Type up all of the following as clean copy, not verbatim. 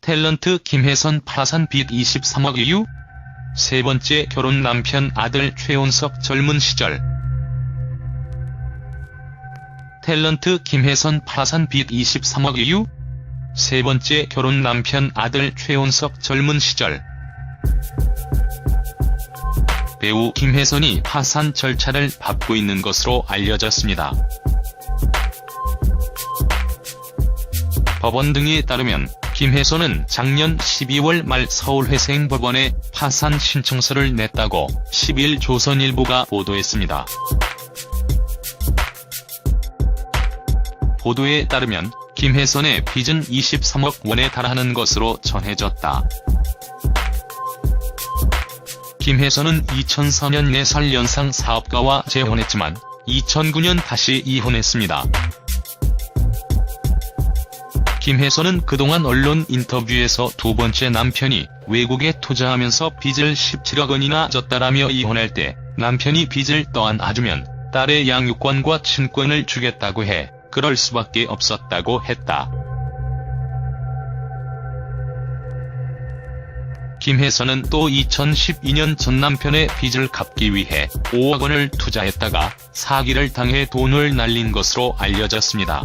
탤런트 김혜선 파산 빚 23억 이유? 세 번째 결혼 남편 아들 최원석 젊은 시절. 탤런트 김혜선 파산 빚 23억 이유? 세 번째 결혼 남편 아들 최원석 젊은 시절. 배우 김혜선이 파산 절차를 밟고 있는 것으로 알려졌습니다. 법원 등에 따르면 김혜선은 작년 12월 말 서울회생법원에 파산 신청서를 냈다고 10일 조선일보가 보도했습니다. 보도에 따르면 김혜선의 빚은 23억 원에 달하는 것으로 전해졌다. 김혜선은 2004년 4살 연상 사업가와 재혼했지만 2009년 다시 이혼했습니다. 김혜선은 그동안 언론 인터뷰에서 두 번째 남편이 외국에 투자하면서 빚을 17억 원이나 졌다라며 이혼할 때 남편이 빚을 떠안아주면 딸의 양육권과 친권을 주겠다고 해 그럴 수밖에 없었다고 했다. 김혜선은 또 2012년 전 남편의 빚을 갚기 위해 5억 원을 투자했다가 사기를 당해 돈을 날린 것으로 알려졌습니다.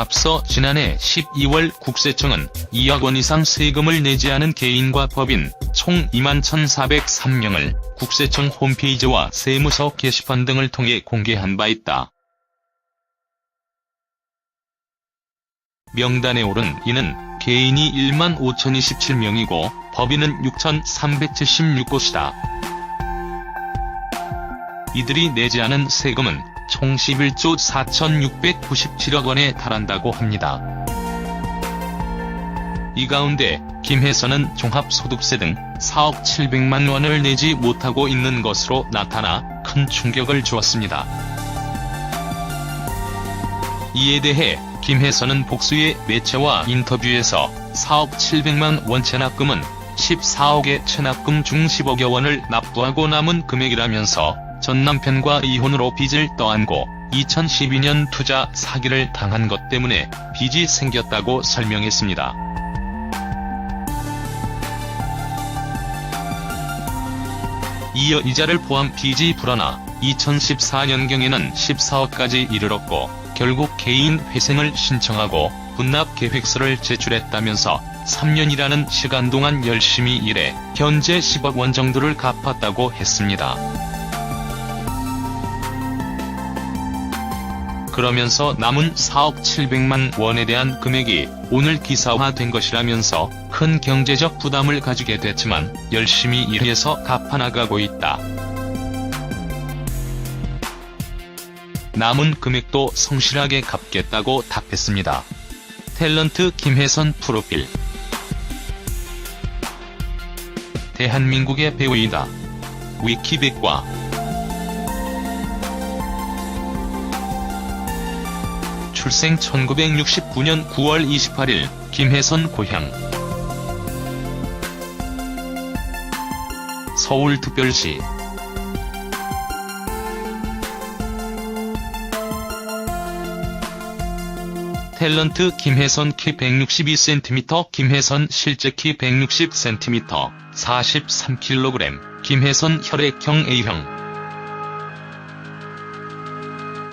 앞서 지난해 12월 국세청은 2억 원 이상 세금을 내지 않은 개인과 법인 총 21,403명을 국세청 홈페이지와 세무서 게시판 등을 통해 공개한 바 있다. 명단에 오른 이는 개인이 15,027명이고 법인은 6,376곳이다. 이들이 내지 않은 세금은 총 11조 4,697억 원에 달한다고 합니다. 이 가운데 김혜선은 종합소득세 등 4억 700만 원을 내지 못하고 있는 것으로 나타나 큰 충격을 주었습니다. 이에 대해 김혜선은 복수의 매체와 인터뷰에서 4억 700만 원 체납금은 14억의 체납금 중 10억여 원을 납부하고 남은 금액이라면서 전 남편과 이혼으로 빚을 떠안고 2012년 투자 사기를 당한 것 때문에 빚이 생겼다고 설명했습니다. 이어 이자를 포함 빚이 불어나 2014년경에는 14억까지 이르렀고 결국 개인 회생을 신청하고 분납 계획서를 제출했다면서 3년이라는 시간 동안 열심히 일해 현재 10억 원 정도를 갚았다고 했습니다. 그러면서 남은 4억 700만 원에 대한 금액이 오늘 기사화된 것이라면서 큰 경제적 부담을 가지게 됐지만 열심히 일해서 갚아나가고 있다. 남은 금액도 성실하게 갚겠다고 답했습니다. 탤런트 김혜선 프로필. 대한민국의 배우이다. 위키백과. 출생 1969년 9월 28일, 김혜선 고향. 서울특별시. 탤런트 김혜선 키 162cm, 김혜선 실제 키 160cm, 43kg, 김혜선 혈액형 A형.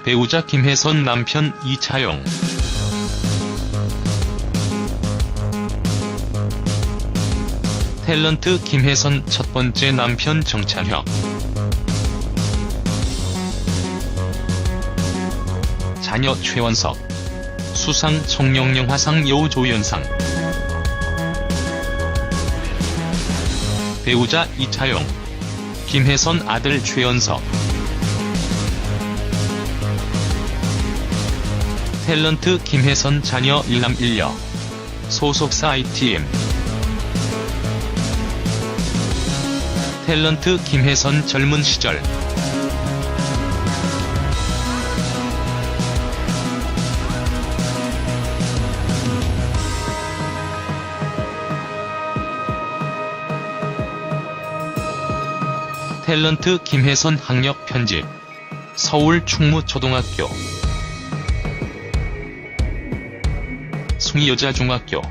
배우자 김혜선 남편 이차용. 탤런트 김혜선 첫 번째 남편 정찬혁. 자녀 최원석. 수상 청룡영화상 여우 조연상. 배우자 이차용. 김혜선 아들 최원석. 탤런트 김혜선 자녀 1남 1녀. 소속사 ITM. 탤런트 김혜선 젊은 시절. 탤런트 김혜선 학력 편집. 서울 충무초등학교, 숭이여자중학교,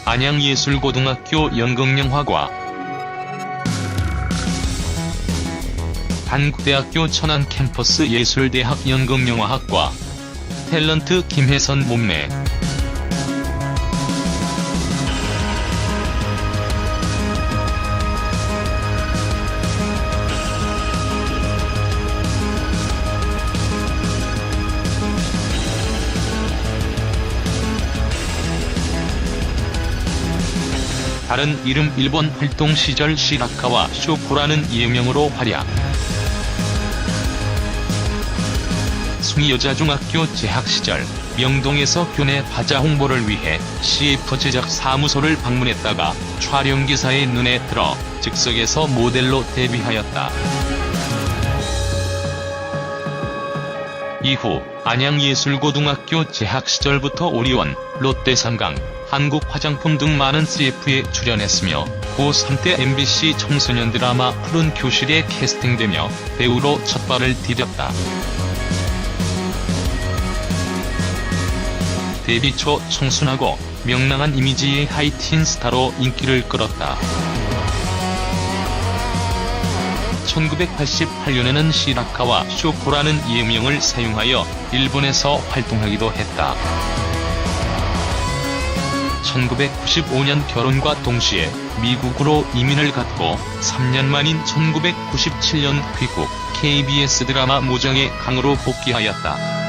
안양예술고등학교 연극영화과, 단국대학교 천안캠퍼스 예술대학 연극영화학과. 탤런트 김혜선 몸매. 다른 이름 일본 활동 시절 시라카와 쇼코라는 예명으로 활약. 숭이여자중학교 재학 시절 명동에서 교내 바자 홍보를 위해 CF 제작 사무소를 방문했다가 촬영기사의 눈에 들어 즉석에서 모델로 데뷔하였다. 이후 안양예술고등학교 재학 시절부터 오리온, 롯데상강, 한국화장품 등 많은 CF에 출연했으며 고3 때 MBC 청소년 드라마 푸른 교실에 캐스팅되며 배우로 첫발을 디뎠다. 데뷔 초 청순하고 명랑한 이미지의 하이틴 스타로 인기를 끌었다. 1988년에는 시라카와 쇼코라는 예명을 사용하여 일본에서 활동하기도 했다. 1995년 결혼과 동시에 미국으로 이민을 갔고 3년 만인 1997년 귀국, KBS 드라마 모정의 강으로 복귀하였다.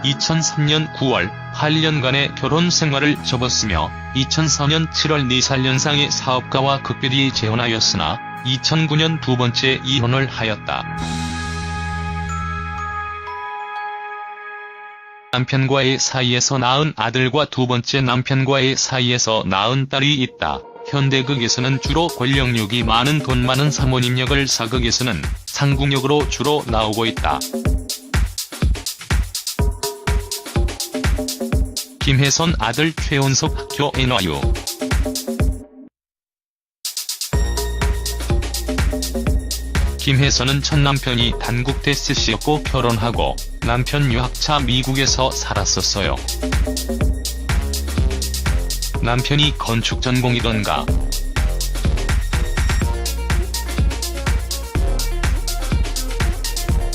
2003년 9월 8년간의 결혼 생활을 접었으며 2004년 7월 4살 연상의 사업가와 극별히 재혼하였으나 2009년 두 번째 이혼을 하였다. 남편과의 사이에서 낳은 아들과 두 번째 남편과의 사이에서 낳은 딸이 있다. 현대극에서는 주로 권력욕이 많은 돈 많은 사모님 역을, 사극에서는 상궁역으로 주로 나오고 있다. 김혜선 아들 최원석 학교 NYU. 김혜선은 첫 남편이 단국대 CC였고 결혼하고 남편 유학차 미국에서 살았었어요. 남편이 건축 전공이던가.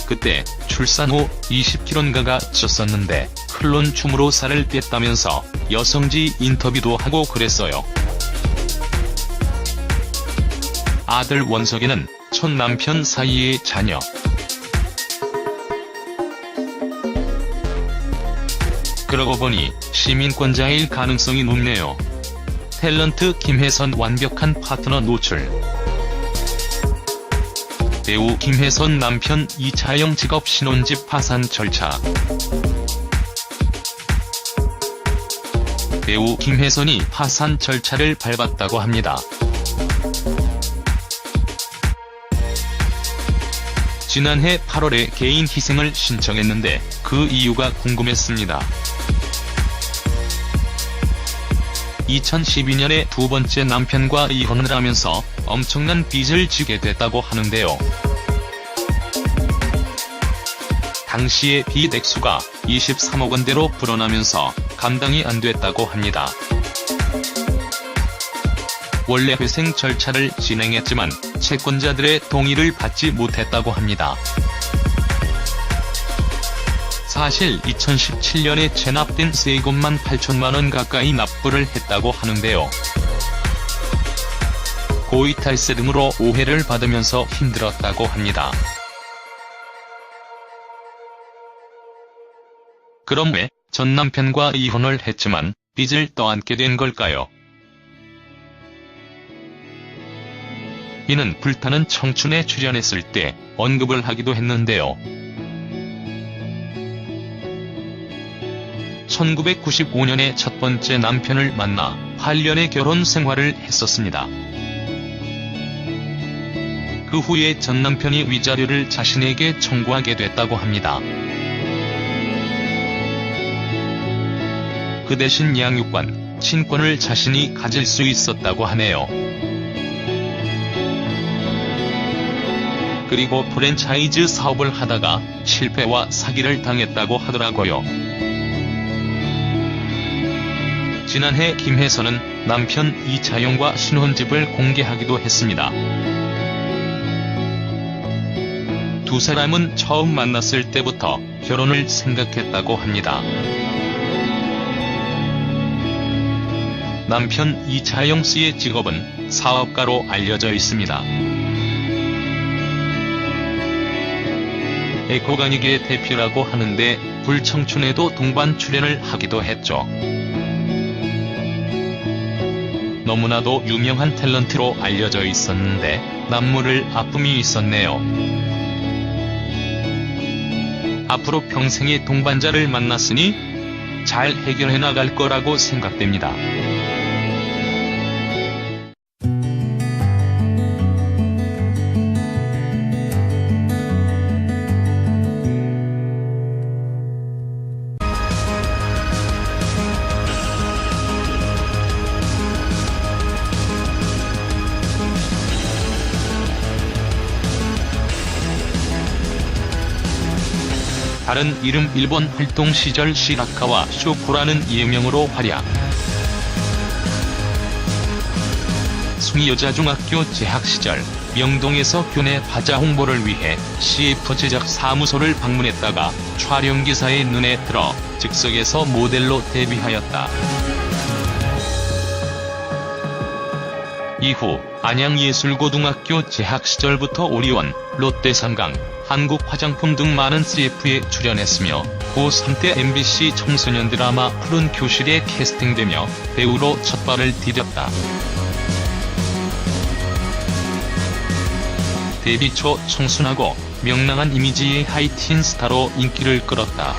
그때 출산 후 20kg가가 쪘었는데 클론 춤으로 살을 뺐다면서 여성지 인터뷰도 하고 그랬어요. 아들 원석이는 첫 남편 사이의 자녀. 그러고 보니 시민권자일 가능성이 높네요. 탤런트 김혜선 완벽한 파트너 노출. 배우 김혜선 남편 이차영 직업 신혼집 파산 절차. 배우 김혜선이 파산 절차를 밟았다고 합니다. 지난해 8월에 개인 희생을 신청했는데 그 이유가 궁금했습니다. 2012년에 두 번째 남편과 이혼을 하면서 엄청난 빚을 지게 됐다고 하는데요. 당시의 빚 액수가 23억 원대로 불어나면서 감당이 안 됐다고 합니다. 원래 회생 절차를 진행했지만 채권자들의 동의를 받지 못했다고 합니다. 사실 2017년에 체납된 세금만 8천만 원 가까이 납부를 했다고 하는데요. 고이탈세 등으로 오해를 받으면서 힘들었다고 합니다. 그럼 왜 전 남편과 이혼을 했지만 빚을 떠안게 된 걸까요? 이는 불타는 청춘에 출연했을 때 언급을 하기도 했는데요. 1995년에 첫 번째 남편을 만나 8년의 결혼 생활을 했었습니다. 그 후에 전 남편이 위자료를 자신에게 청구하게 됐다고 합니다. 그 대신 양육권, 친권을 자신이 가질 수 있었다고 하네요. 그리고 프랜차이즈 사업을 하다가 실패와 사기를 당했다고 하더라고요. 지난해 김혜선은 남편 이차영과 신혼집을 공개하기도 했습니다. 두 사람은 처음 만났을 때부터 결혼을 생각했다고 합니다. 남편 이차영 씨의 직업은 사업가로 알려져 있습니다. 에코가닉의 대표라고 하는데 불청춘에도 동반 출연을 하기도 했죠. 너무나도 유명한 탤런트로 알려져 있었는데 남모를 아픔이 있었네요. 앞으로 평생의 동반자를 만났으니 잘 해결해 나갈 거라고 생각됩니다. 다른 이름 일본 활동 시절 시라카와 쇼코라는 예명으로 활약. 숭이여자중학교 재학 시절 명동에서 교내 바자 홍보를 위해 CF 제작 사무소를 방문했다가 촬영기사의 눈에 들어 즉석에서 모델로 데뷔하였다. 이후 안양예술고등학교 재학 시절부터 오리온, 롯데상강, 한국화장품 등 많은 CF에 출연했으며 고3 때 MBC 청소년 드라마 푸른 교실에 캐스팅되며 배우로 첫발을 디뎠다. 데뷔 초 청순하고 명랑한 이미지의 하이틴 스타로 인기를 끌었다.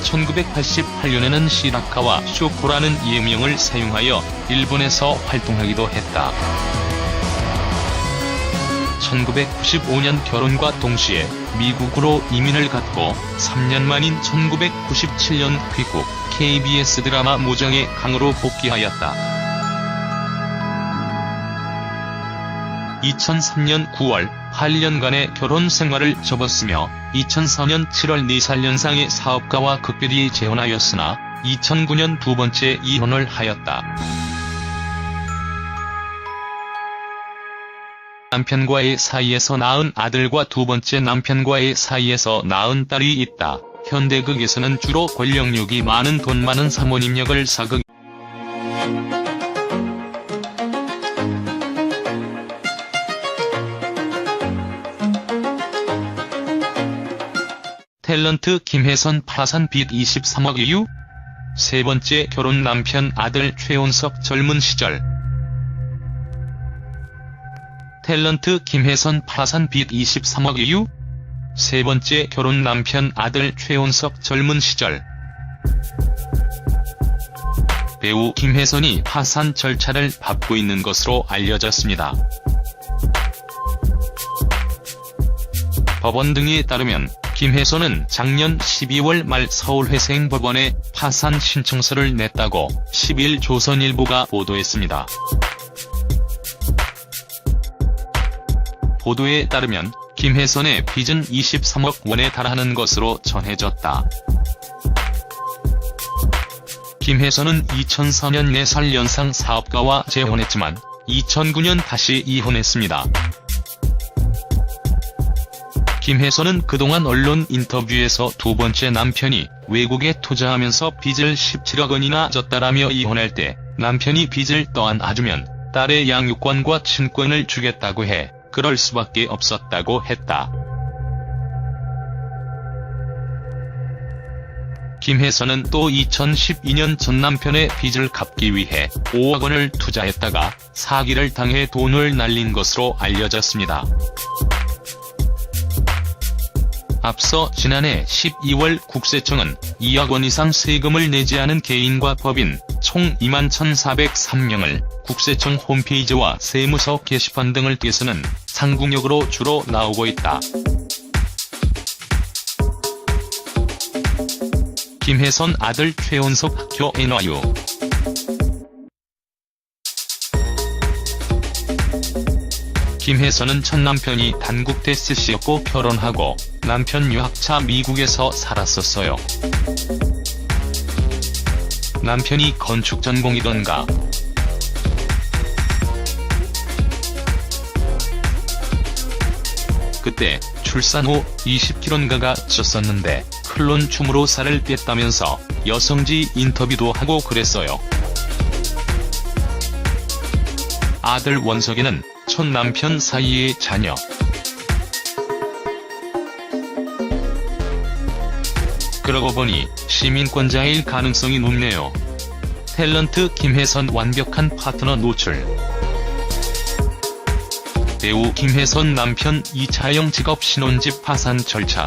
1988년에는 시라카와 쇼코라는 예명을 사용하여 일본에서 활동하기도 했다. 1995년 결혼과 동시에 미국으로 이민을 갔고 3년 만인 1997년 귀국, KBS 드라마 모장의 강으로 복귀하였다. 2003년 9월 8년간의 결혼 생활을 접었으며 2004년 7월 4살 연상의 사업가와 극별히 재혼하였으나 2009년 두 번째 이혼을 하였다. 남편과의 사이에서 낳은 아들과 두 번째 남편과의 사이에서 낳은 딸이 있다. 현대극에서는 주로 권력욕이 많은 돈 많은 사모님 역을 사극. 탤런트 김혜선 파산 빚 23억 이후? 세 번째 결혼 남편 아들 최온석 젊은 시절. 탤런트 김혜선 파산 빚 23억 이후? 세 번째 결혼 남편 아들 최온석 젊은 시절. 배우 김혜선이 파산 절차를 밟고 있는 것으로 알려졌습니다. 법원 등에 따르면 김혜선은 작년 12월 말 서울회생법원에 파산 신청서를 냈다고 10일 조선일보가 보도했습니다. 보도에 따르면 김혜선의 빚은 23억 원에 달하는 것으로 전해졌다. 김혜선은 2004년 4살 연상 사업가와 재혼했지만 2009년 다시 이혼했습니다. 김혜선은 그동안 언론 인터뷰에서 두 번째 남편이 외국에 투자하면서 빚을 17억 원이나 졌다라며 이혼할 때 남편이 빚을 떠안아주면 딸의 양육권과 친권을 주겠다고 해 그럴 수밖에 없었다고 했다. 김혜선은 또 2012년 전 남편의 빚을 갚기 위해 5억 원을 투자했다가 사기를 당해 돈을 날린 것으로 알려졌습니다. 앞서 지난해 12월 국세청은 2억 원 이상 세금을 내지 않은 개인과 법인 총 21,403명을 국세청 홈페이지와 세무서 게시판 등을 통해서는 상국역으로 주로 나오고 있다. 김혜선 아들 최온석 학교 NYU 김혜선은 첫 남편이 단국대 스씨였고 결혼하고 남편 유학차 미국에서 살았었어요. 남편이 건축 전공이던가. 그때 출산 후 20kg인가가 쪘었는데 클론춤으로 살을 뺐다면서 여성지 인터뷰도 하고 그랬어요. 아들 원석이는 첫 남편 사이의 자녀. 그러고 보니 시민권자일 가능성이 높네요. 탤런트 김혜선 완벽한 파트너 노출. 배우 김혜선 남편 이차영 직업 신혼집 파산 절차.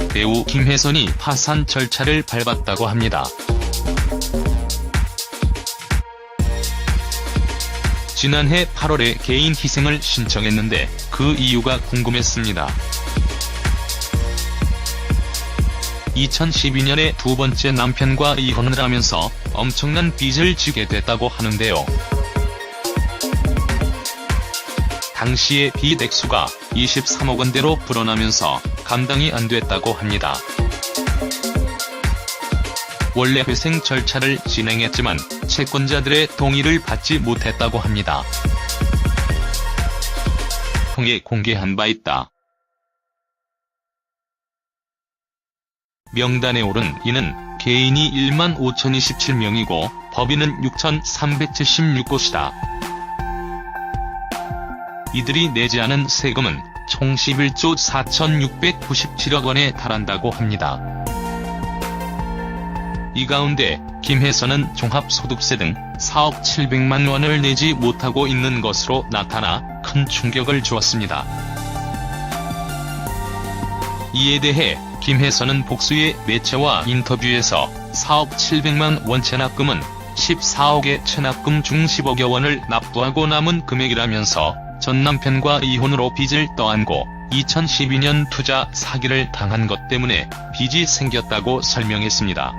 배우 김혜선이 파산 절차를 밟았다고 합니다. 지난해 8월에 개인 희생을 신청했는데 그 이유가 궁금했습니다. 2012년에 두 번째 남편과 이혼을 하면서 엄청난 빚을 지게 됐다고 하는데요. 당시의 빚 액수가 23억 원대로 불어나면서 감당이 안 됐다고 합니다. 원래 회생 절차를 진행했지만 채권자들의 동의를 받지 못했다고 합니다. 통해 공개한 바 있다. 명단에 오른 이는 개인이 15,027명이고 법인은 6,376곳이다. 이들이 내지 않은 세금은 총 11조 4,697억 원에 달한다고 합니다. 이 가운데 김혜선은 종합소득세 등 4억 700만 원을 내지 못하고 있는 것으로 나타나 큰 충격을 주었습니다. 이에 대해 김혜선은 복수의 매체와 인터뷰에서 4억 700만 원 체납금은 14억의 체납금 중 10억여 원을 납부하고 남은 금액이라면서 전 남편과 이혼으로 빚을 떠안고 2012년 투자 사기를 당한 것 때문에 빚이 생겼다고 설명했습니다.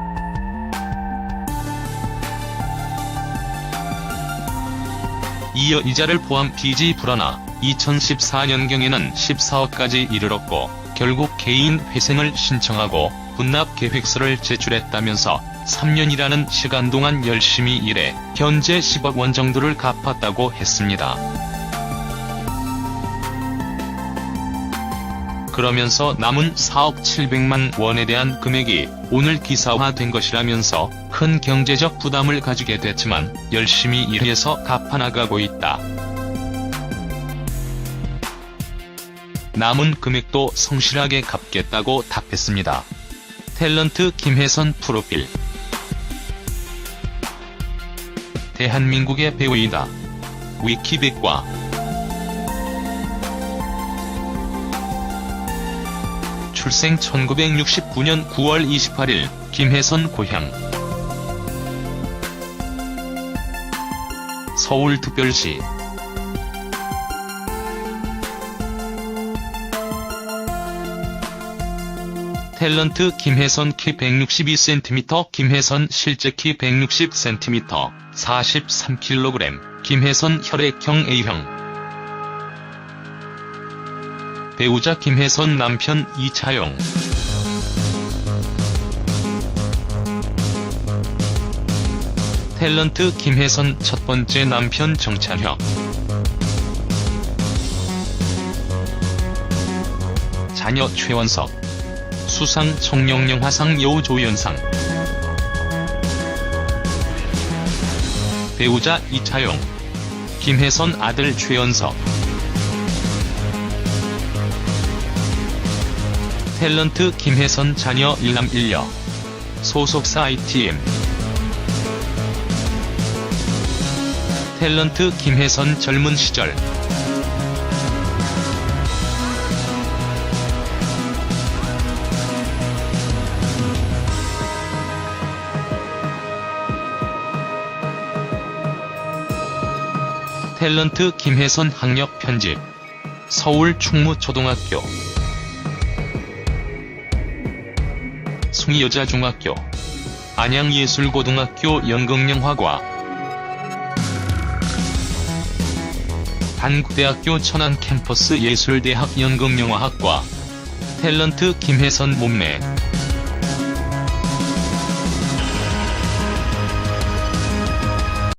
이어 이자를 포함 빚이 불어나 2014년경에는 14억까지 이르렀고 결국 개인 회생을 신청하고 분납 계획서를 제출했다면서 3년이라는 시간 동안 열심히 일해 현재 10억 원 정도를 갚았다고 했습니다. 그러면서 남은 4억 700만 원에 대한 금액이 오늘 기사화된 것이라면서 큰 경제적 부담을 가지게 됐지만 열심히 일해서 갚아나가고 있다. 남은 금액도 성실하게 갚겠다고 답했습니다. 탤런트 김혜선 프로필. 대한민국의 배우이다. 위키백과. 출생 1969년 9월 28일, 김혜선 고향. 서울특별시. 탤런트 김혜선 키 162cm, 김혜선 실제 키 160cm, 43kg, 김혜선 혈액형 A형. 배우자 김혜선 남편 이차영. 탤런트 김혜선 첫 번째 남편 정찬혁. 자녀 최원석. 수상 청룡영화상 여우 조연상. 배우자 이차영. 김혜선 아들 최연석. 탤런트 김혜선 자녀 1남 1녀. 소속사 ITM. 탤런트 김혜선 젊은 시절. 탤런트 김혜선 학력 편집. 서울 충무초등학교, 숭이여자중학교, 안양예술고등학교 연극영화과. 한국대학교 천안 캠퍼스 예술대학 연극영화학과 탤런트 김혜선 몸매